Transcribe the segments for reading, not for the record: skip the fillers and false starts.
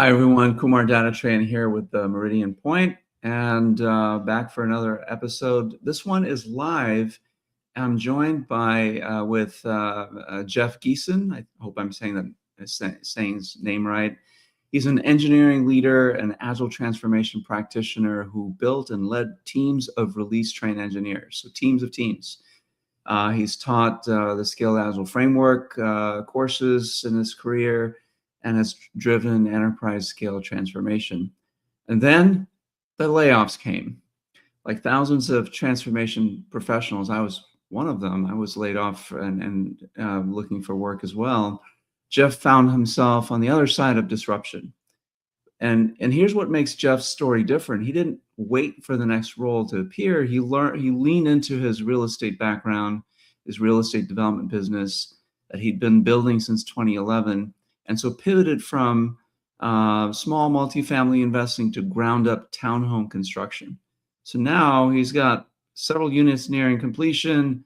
Hi, everyone. Kumar Datatrain here with Meridian Point, and back for another episode. This one is live. I'm joined by with Jeff Giesen. I hope I'm saying his name right. He's an engineering leader and agile transformation practitioner who built and led teams of release-trained engineers, so teams of teams. He's taught the Scaled Agile framework courses in his career, and has driven enterprise scale transformation. And then the layoffs came. Like thousands of transformation professionals, I was one of them. I was laid off and looking for work as well. Jeff found himself on the other side of disruption. And here's what makes Jeff's story different. He didn't wait for the next role to appear. He leaned into his real estate background, his real estate development business that he'd been building since 2011. And so pivoted from small multifamily investing to ground up townhome construction. So now he's got several units nearing completion,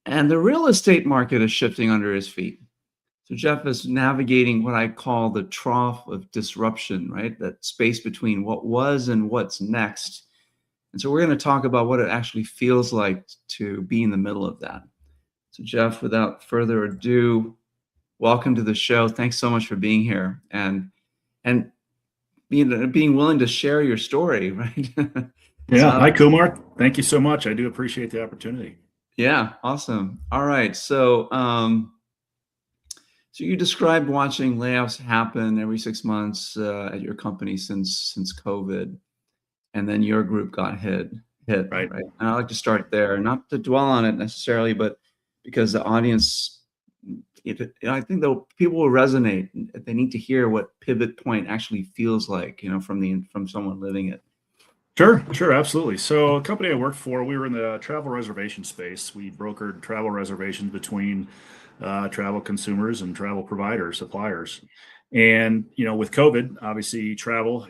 and the real estate market is shifting under his feet. So Jeff is navigating what I call the trough of disruption, right? That space between what was and what's next. And so we're going to talk about what it actually feels like to be in the middle of that. So Jeff, without further ado, welcome to the show. Thanks so much for being here and being willing to share your story, right? Yeah. Hi, Kumar. Thank you so much. I do appreciate the opportunity. Yeah, awesome. All right. So you described watching layoffs happen every 6 months at your company since COVID, and then your group got hit, right? And I'd like to start there, not to dwell on it necessarily, but because the audience, I think that people will resonate. They need to hear what pivot point actually feels like, from someone living it. Sure, absolutely. So, the company I worked for, we were in the travel reservation space. We brokered travel reservations between travel consumers and travel providers, suppliers. And with COVID, obviously,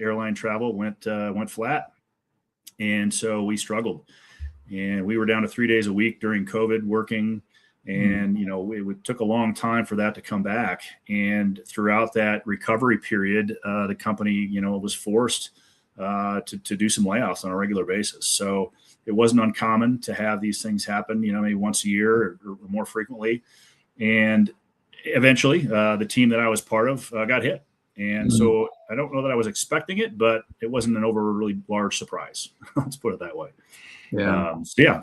airline travel went flat, and so we struggled. And we were down to 3 days a week during COVID working. And, it took a long time for that to come back. And throughout that recovery period, the company, was forced to do some layoffs on a regular basis. So it wasn't uncommon to have these things happen, maybe once a year or more frequently. And eventually the team that I was part of got hit. And so I don't know that I was expecting it, but it wasn't an really large surprise. Let's put it that way.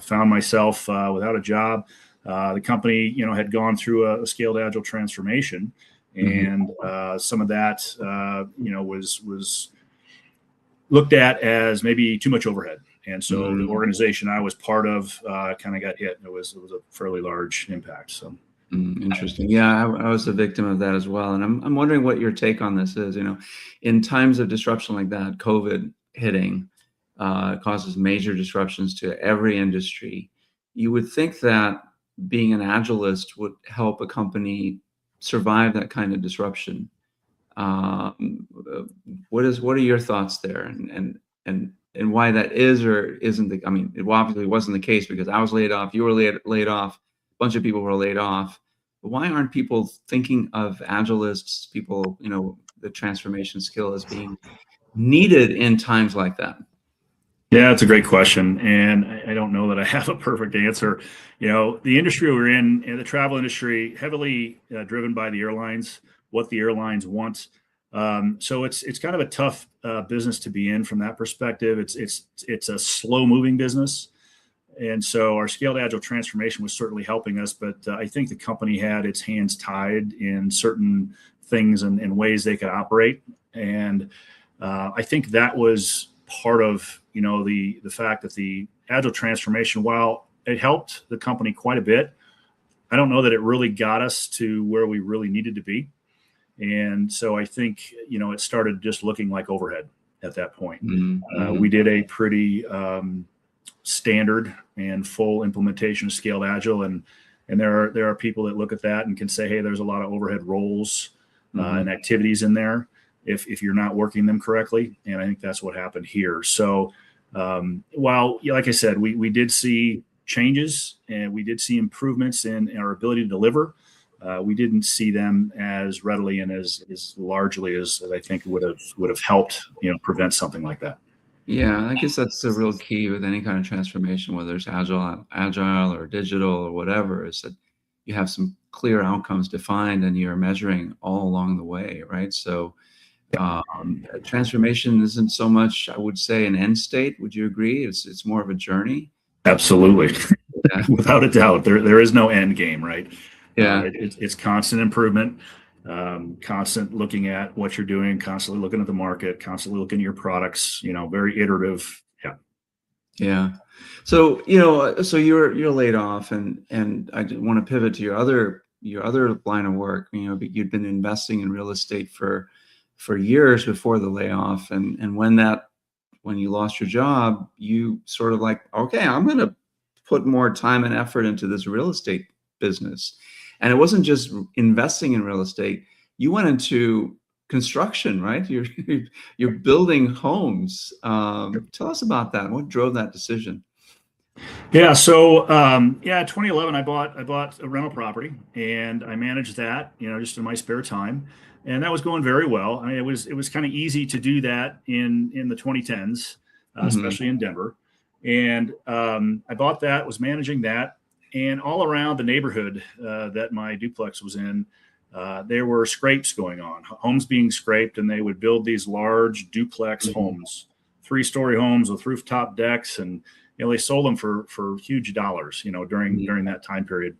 Found myself without a job. The company, had gone through a scaled agile transformation, and some of that, was looked at as maybe too much overhead. And so the organization I was part of kind of got hit. It was a fairly large impact. So interesting. Yeah, I was a victim of that as well. And I'm wondering what your take on this is. In times of disruption like that, COVID hitting causes major disruptions to every industry. You would think that being an agilist would help a company survive that kind of disruption. What are your thoughts there, and why that is or isn't it obviously wasn't the case, because I was laid off, you were laid off, a bunch of people were laid off. But why aren't people thinking of agilists, people, the transformation skill as being needed in times like that? Yeah, that's a great question. And I don't know that I have a perfect answer. The industry we're in, the travel industry, heavily driven by the airlines, what the airlines want. So it's kind of a tough business to be in from that perspective. It's a slow moving business. And so our scaled agile transformation was certainly helping us, but I think the company had its hands tied in certain things and ways they could operate. And I think that was part of the fact that the agile transformation, while it helped the company quite a bit, I don't know that it really got us to where we really needed to be. And so I think it started just looking like overhead at that point. We did a pretty standard and full implementation of scaled agile, and there are people that look at that and can say, hey, there's a lot of overhead roles and activities in there if you're not working them correctly. And I think that's what happened here. So while, like I said, we did see changes and we did see improvements in our ability to deliver. we didn't see them as readily and as largely as I think would have helped, prevent something like that. Yeah, I guess that's the real key with any kind of transformation, whether it's agile or digital or whatever, is that you have some clear outcomes defined and you're measuring all along the way, right? So transformation isn't so much, I would say, an end state. Would you agree? It's more of a journey. Absolutely. Yeah. Without a doubt, there is no end game, right? Yeah. It's constant improvement, constant looking at what you're doing, constantly looking at the market, constantly looking at your products, very iterative. Yeah. Yeah. So, so you're laid off, and I want to pivot to your other line of work. You'd been investing in real estate for years before the layoff, and when you lost your job, you sort of like, okay, I'm going to put more time and effort into this real estate business. And it wasn't just investing in real estate. You went into construction, right? You're building homes. Tell us about that. What drove that decision? Yeah. So, 2011, I bought a rental property and I managed that, just in my spare time, and that was going very well. I mean, it was kind of easy to do that in the 2010s, Hmm. especially in Denver. And I bought that, was managing that, and all around the neighborhood that my duplex was in, there were scrapes going on, homes being scraped, and they would build these large duplex homes, 3-story homes with rooftop decks, and they sold them for huge dollars, during that time period.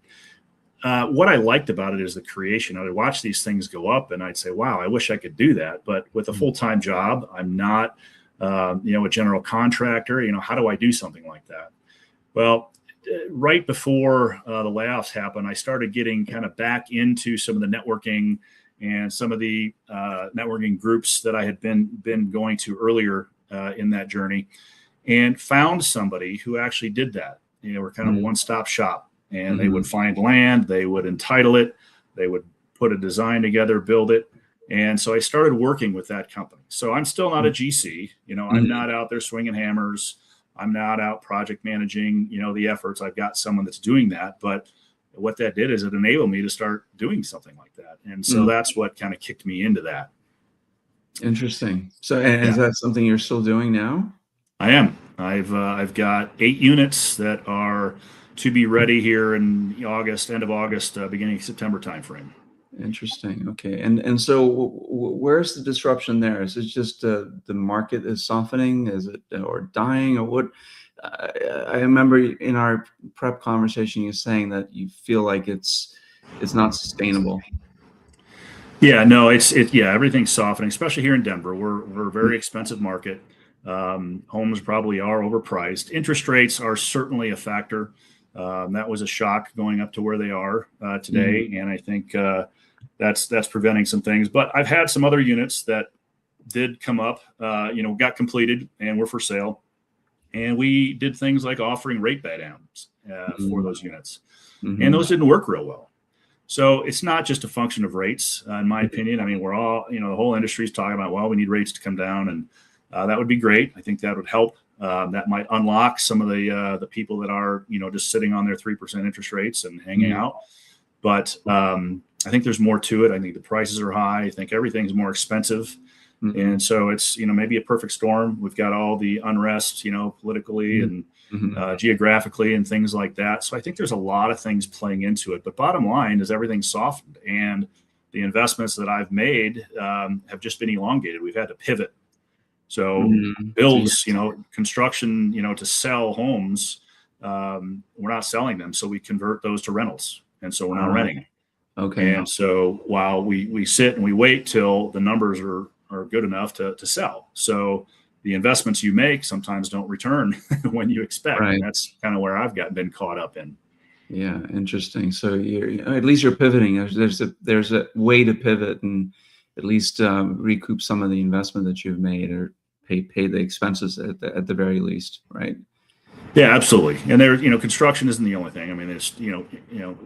What I liked about it is the creation. I would watch these things go up, and I'd say, "Wow, I wish I could do that." But with a full-time job, I'm not, a general contractor. How do I do something like that? Well, right before the layoffs happened, I started getting kind of back into some of the networking and some of the networking groups that I had been going to earlier in that journey, and found somebody who actually did that. We're kind of a one-stop shop, and they would find land, they would entitle it, they would put a design together, build it. And so I started working with that company. So I'm still not a GC. I'm not out there swinging hammers. I'm not out project managing, the efforts. I've got someone that's doing that. But what that did is it enabled me to start doing something like that. And so that's what kind of kicked me into that. Interesting. So, and is Yeah. that something you're still doing now? I am. I've got 8 units that are to be ready here in August, end of August, beginning of September timeframe. Interesting. Okay. And so where's the disruption there? Is it just the market is softening? Is it or dying or what? I remember in our prep conversation you saying that you feel like it's not sustainable. Yeah, no, everything's softening, especially here in Denver. We're a very expensive market. Homes probably are overpriced. Interest rates are certainly a factor. That was a shock going up to where they are today, and I think that's preventing some things. But I've had some other units that did come up, got completed and were for sale, and we did things like offering rate buy downs for those units, and those didn't work real well. So it's not just a function of rates, in my opinion. I mean, we're all, the whole industry is talking about, well, we need rates to come down, and that would be great. I think that would help. That might unlock some of the people that are, just sitting on their 3% interest rates and hanging out. But I think there's more to it. I think the prices are high. I think everything's more expensive. And so it's, maybe a perfect storm. We've got all the unrest, politically and geographically and things like that. So I think there's a lot of things playing into it. But bottom line is everything's softened, and the investments that I've made have just been elongated. We've had to pivot. So builds, construction, to sell homes, we're not selling them. So we convert those to rentals. And so we're not renting. Okay. And so while we sit and we wait till the numbers are good enough to sell. So the investments you make sometimes don't return when you expect. Right. And that's kind of where I've been caught up in. Yeah, interesting. So at least you're pivoting. There's a way to pivot and at least recoup some of the investment that you've made, or pay the expenses at the very least, right? Yeah, absolutely. And there, construction isn't the only thing. I mean, there's,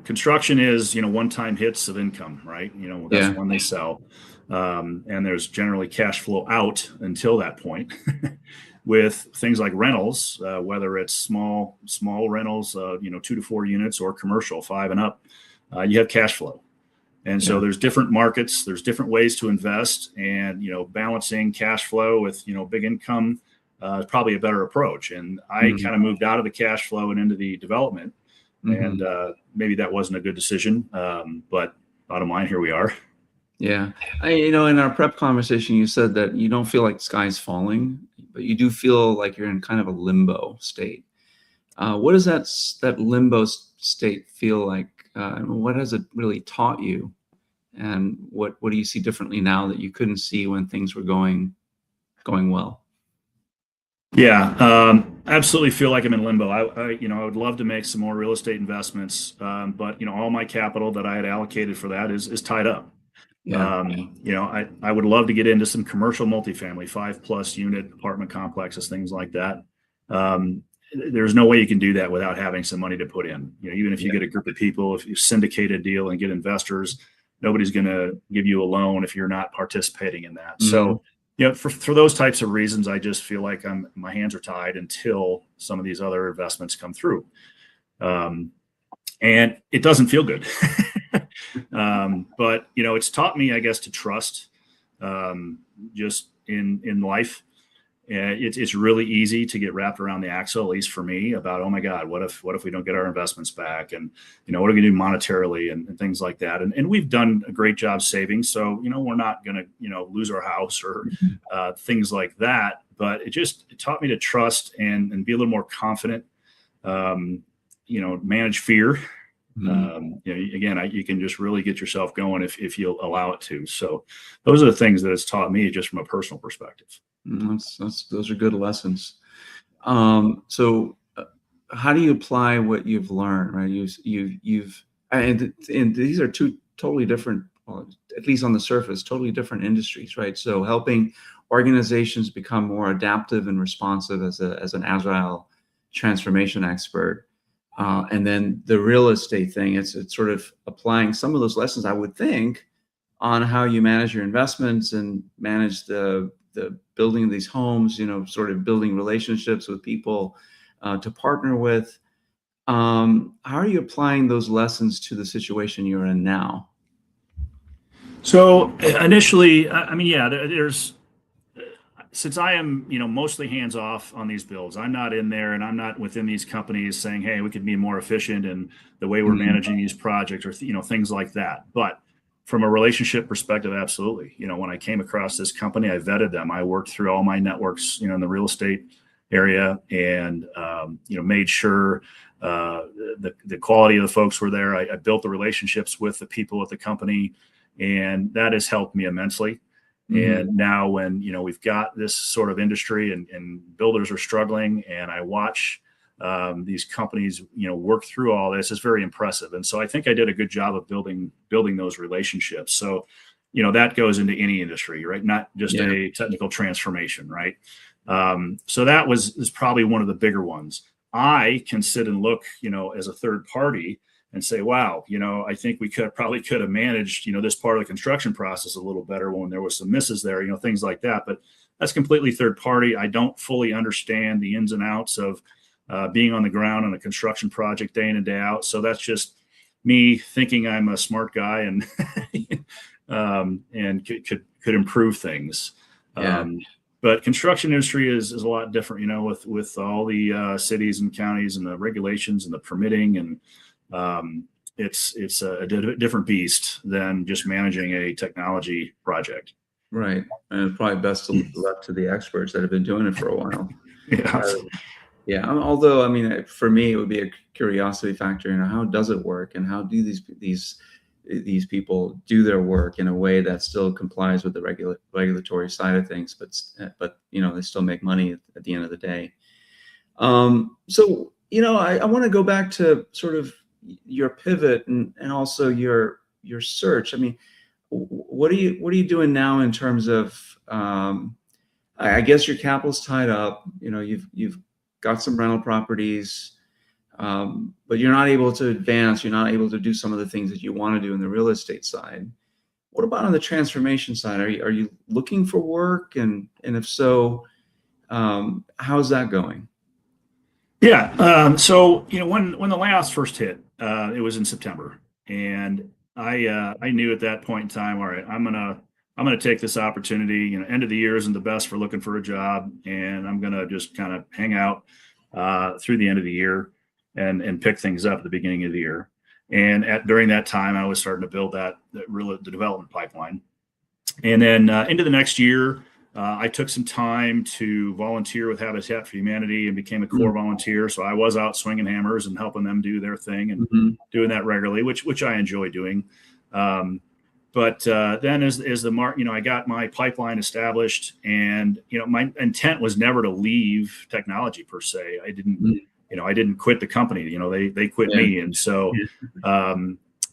construction is, one-time hits of income, right? That's when they sell. And there's generally cash flow out until that point. With things like rentals, whether it's small rentals, 2 to 4 units, or commercial 5 and up, you have cash flow. And so there's different markets, there's different ways to invest, and balancing cash flow with big income is probably a better approach. And I kind of moved out of the cash flow and into the development, and maybe that wasn't a good decision, but bottom line, here we are. Yeah. In our prep conversation, you said that you don't feel like the sky's falling, but you do feel like you're in kind of a limbo state. What does that limbo state feel like? What has it really taught you? And what do you see differently now that you couldn't see when things were going well? Yeah, absolutely feel like I'm in limbo. I would love to make some more real estate investments, but all my capital that I had allocated for that is tied up. Yeah. I would love to get into some commercial multifamily, 5+ unit apartment complexes, things like that. There's no way you can do that without having some money to put in. Even if you get a group of people, if you syndicate a deal and get investors, nobody's going to give you a loan if you're not participating in that. So, for those types of reasons, I just feel like my hands are tied until some of these other investments come through. And it doesn't feel good. But it's taught me, I guess, to trust just in life. It's really easy to get wrapped around the axle, at least for me, about, oh my God, what if we don't get our investments back? And, what are we gonna do monetarily and things like that? And we've done a great job saving. So, we're not gonna, lose our house or things like that. But it taught me to trust and be a little more confident, manage fear. Again, you can just really get yourself going if you'll allow it to. So those are the things that it's taught me just from a personal perspective. Those are good lessons. So how do you apply what you've learned, right? And these are two totally different, at least on the surface, totally different industries, right? So helping organizations become more adaptive and responsive as an agile transformation expert. And then the real estate thing, it's sort of applying some of those lessons, I would think, on how you manage your investments and manage the building of these homes, sort of building relationships with people to partner with. How are you applying those lessons to the situation you're in now? So initially, there's, since I am, mostly hands off on these builds, I'm not in there and I'm not within these companies saying, hey, we could be more efficient in the way we're managing these projects or, things like that. But from a relationship perspective, absolutely. When I came across this company, I vetted them. I worked through all my networks, in the real estate area and, made sure the quality of the folks were there. I built the relationships with the people at the company, and that has helped me immensely. And now when, we've got this sort of industry and builders are struggling, and I watch these companies, work through all this, is very impressive. And so I think I did a good job of building those relationships. So, that goes into any industry, right? Not just a technical transformation, right? So that is probably one of the bigger ones. I can sit and look, as a third party and say, wow, I think we probably could have managed, this part of the construction process a little better when there was some misses there, things like that. But that's completely third party. I don't fully understand the ins and outs of being on the ground on a construction project day in and day out. So that's just me thinking I'm a smart guy and and could improve things. But construction industry is a lot different, with all the cities and counties and the regulations and the permitting, and it's a different beast than just managing a technology project. Right. And probably best to left to the experts that have been doing it for a while. Yeah. Although, for me, it would be a curiosity factor. How does it work, and how do these people do their work in a way that still complies with the regulatory side of things, but they still make money at the end of the day. So I want to go back to sort of your pivot and also your search. What are you doing now in terms of? I guess your capital's tied up. You've got some rental properties, but you're not able to advance. You're not able to do some of the things that you want to do in the real estate side. What about on the transformation side? Are you looking for work, and if so, how's that going? Yeah. So when the layoffs first hit, it was in September, and I knew at that point in time, all right, I'm gonna take this opportunity. End of the year isn't the best for looking for a job, and I'm gonna just kind of hang out through the end of the year and pick things up at the beginning of the year. And during that time, I was starting to build the development pipeline. And then into the next year, I took some time to volunteer with Habitat for Humanity and became a core volunteer. So I was out swinging hammers and helping them do their thing and doing that regularly, which I enjoy doing. But then as I got my pipeline established, and my intent was never to leave technology per se. I didn't quit the company. They quit me, and so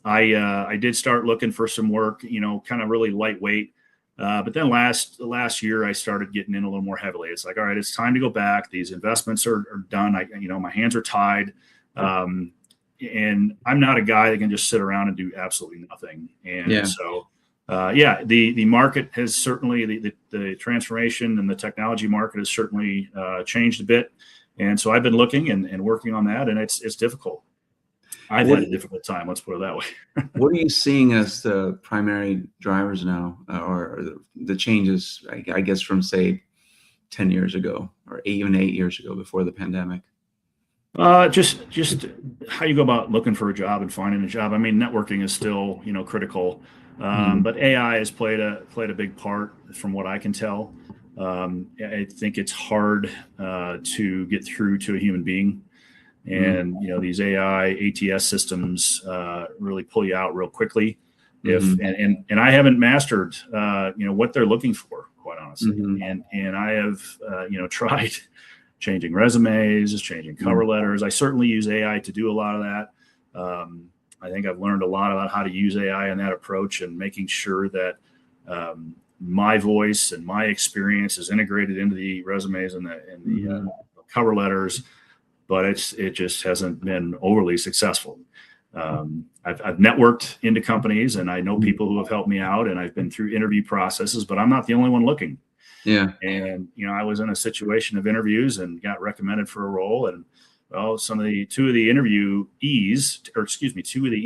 I did start looking for some work. Kind of really lightweight. But then last year, I started getting in a little more heavily. It's like, all right, it's time to go back. These investments are done. My hands are tied. And I'm not a guy that can just sit around and do absolutely nothing. And so, the market has certainly, the transformation and the technology market has certainly changed a bit. And so I've been looking and working on that, and it's difficult. I've had a difficult time. Let's put it that way. What are you seeing as the primary drivers now, or the changes, I guess, from say 10 years ago or even 8 years ago before the pandemic? Just how you go about looking for a job and finding a job. I mean, networking is still, critical, but AI has played a big part from what I can tell. I think it's hard to get through to a human being. And these AI ATS systems really pull you out real quickly. And I haven't mastered what they're looking for, quite honestly. And I have tried changing resumes, changing cover letters. I certainly use AI to do a lot of that. I think I've learned a lot about how to use AI in that approach, and making sure that my voice and my experience is integrated into the resumes and the cover letters. But it just hasn't been overly successful. I've networked into companies, and I know people who have helped me out, and I've been through interview processes, but I'm not the only one looking. Yeah. And I was in a situation of interviews and got recommended for a role, and two of the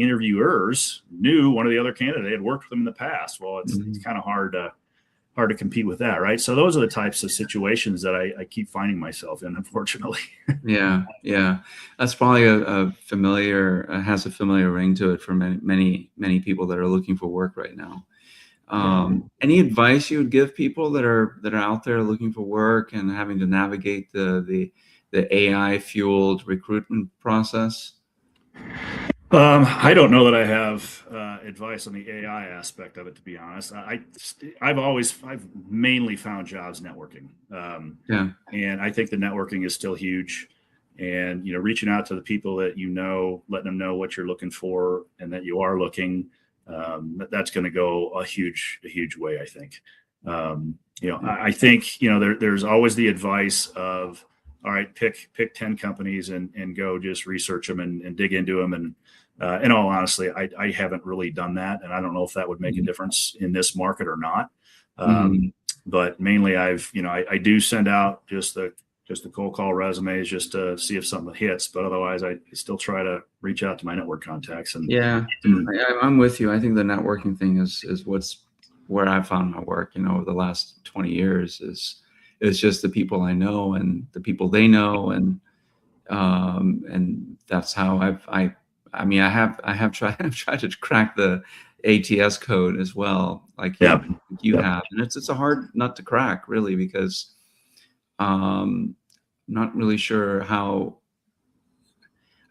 interviewers knew one of the other candidates, had worked with them in the past. Well, it's kind of hard to compete with that, right? So those are the types of situations that I keep finding myself in, unfortunately. Yeah. That's probably has a familiar ring to it for many people that are looking for work right now. Any advice you would give people that are out there looking for work and having to navigate the AI fueled recruitment process? I don't know that I have advice on the AI aspect of it, to be honest. I've mainly found jobs networking. And I think the networking is still huge. And, reaching out to the people that letting them know what you're looking for and that you are looking, that's going to go a huge way, I think. I think, there's always the advice of, all right, pick 10 companies and go just research them and dig into them. And in all honesty, I haven't really done that. And I don't know if that would make a difference in this market or not. But mainly I do send out just the cold call resumes just to see if something hits. But otherwise, I still try to reach out to my network contacts. And I'm with you. I think the networking thing is where I found my work, over the last 20 years is just the people I know and the people they know. And that's how I have tried to crack the ATS code as well, like you have. And it's a hard nut to crack, really, because I'm not really sure I'm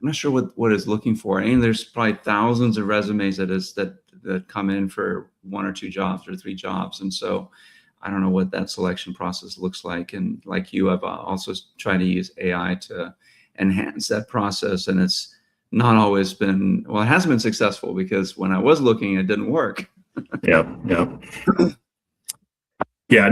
not sure what it's looking for. And there's probably thousands of resumes that come in for 1 or 2 jobs or 3 jobs. And so I don't know what that selection process looks like. And like you, I've also tried to use AI to enhance that process. And it's not always been, it hasn't been successful, because when I was looking, it didn't work. Yeah, no,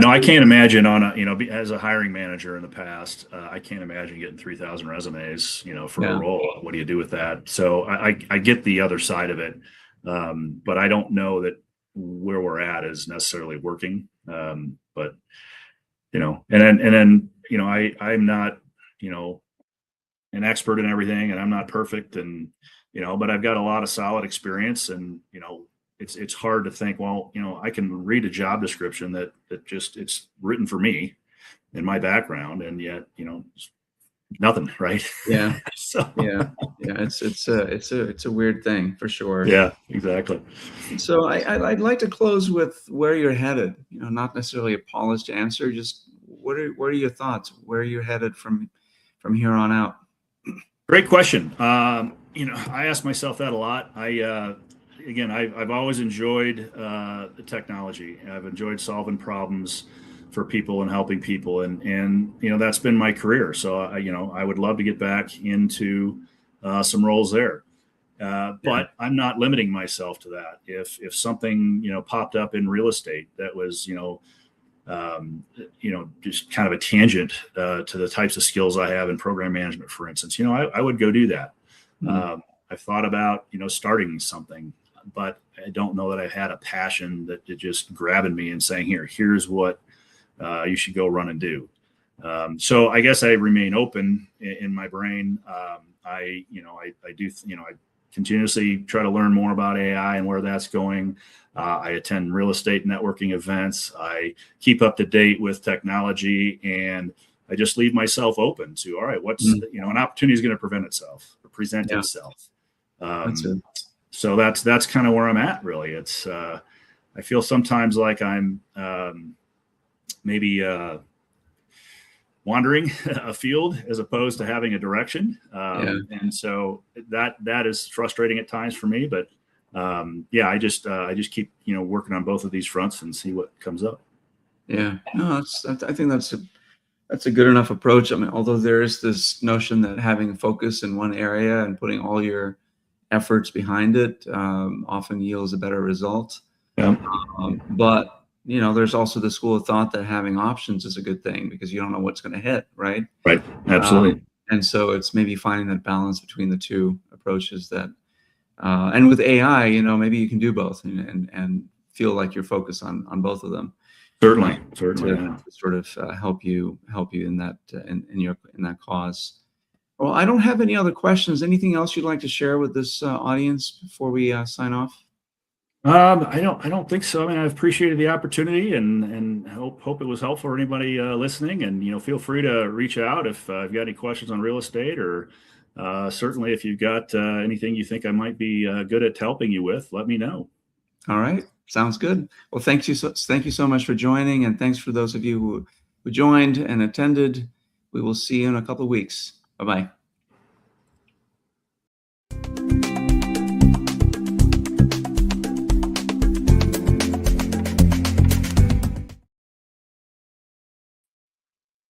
I can't imagine as a hiring manager in the past, I can't imagine getting 3,000 resumes, for a role. What do you do with that? So I get the other side of it. But I don't know that where we're at is necessarily working. But, and then, I'm not, an expert in everything, and I'm not perfect, and but I've got a lot of solid experience, and it's hard to think, well, I can read a job description that just it's written for me and my background, and yet it's nothing, right? Yeah. So Yeah. Yeah. It's a weird thing for sure. yeah, exactly. So I'd like to close with where you're headed. Not necessarily a polished answer. Just what are your thoughts? Where you're headed from here on out? Great question. I ask myself that a lot. I've always enjoyed the technology. I've enjoyed solving problems for people and helping people, and that's been my career. So I would love to get back into some roles there. But I'm not limiting myself to that. If something popped up in real estate that was just kind of a tangent to the types of skills I have in program management, for instance, I would go do that. Mm-hmm. I've thought about starting something, but I don't know that I had a passion that just grabbing me and saying, here's what you should go run and do. So I guess I remain open in my brain. I continuously try to learn more about AI and where that's going. I attend real estate networking events. I keep up to date with technology, and I just leave myself open to, all right, what's, an opportunity is going to present itself. That's it. So that's kind of where I'm at, really. It's, I feel sometimes like I'm maybe wandering a field as opposed to having a direction. And so that is frustrating at times for me, but I just keep, working on both of these fronts and see what comes up. Yeah, no, I think that's a good enough approach. I mean, although there is this notion that having a focus in one area and putting all your efforts behind it often yields a better result. Yeah. But there's also the school of thought that having options is a good thing because you don't know what's going to hit, right? Right. Absolutely. And so it's maybe finding that balance between the two approaches that, and with AI, maybe you can do both and feel like you're focused on both of them. Certainly. To sort of help you in that in that cause. Well, I don't have any other questions. Anything else you'd like to share with this audience before we sign off? I don't think so. I mean, I've appreciated the opportunity and hope it was helpful for anybody listening. And feel free to reach out if you've got any questions on real estate, or certainly if you've got anything you think I might be good at helping you with, let me know. All right, sounds good. Well, thank you so much for joining, and thanks for those of you who joined and attended. We will see you in a couple of weeks. Bye-bye.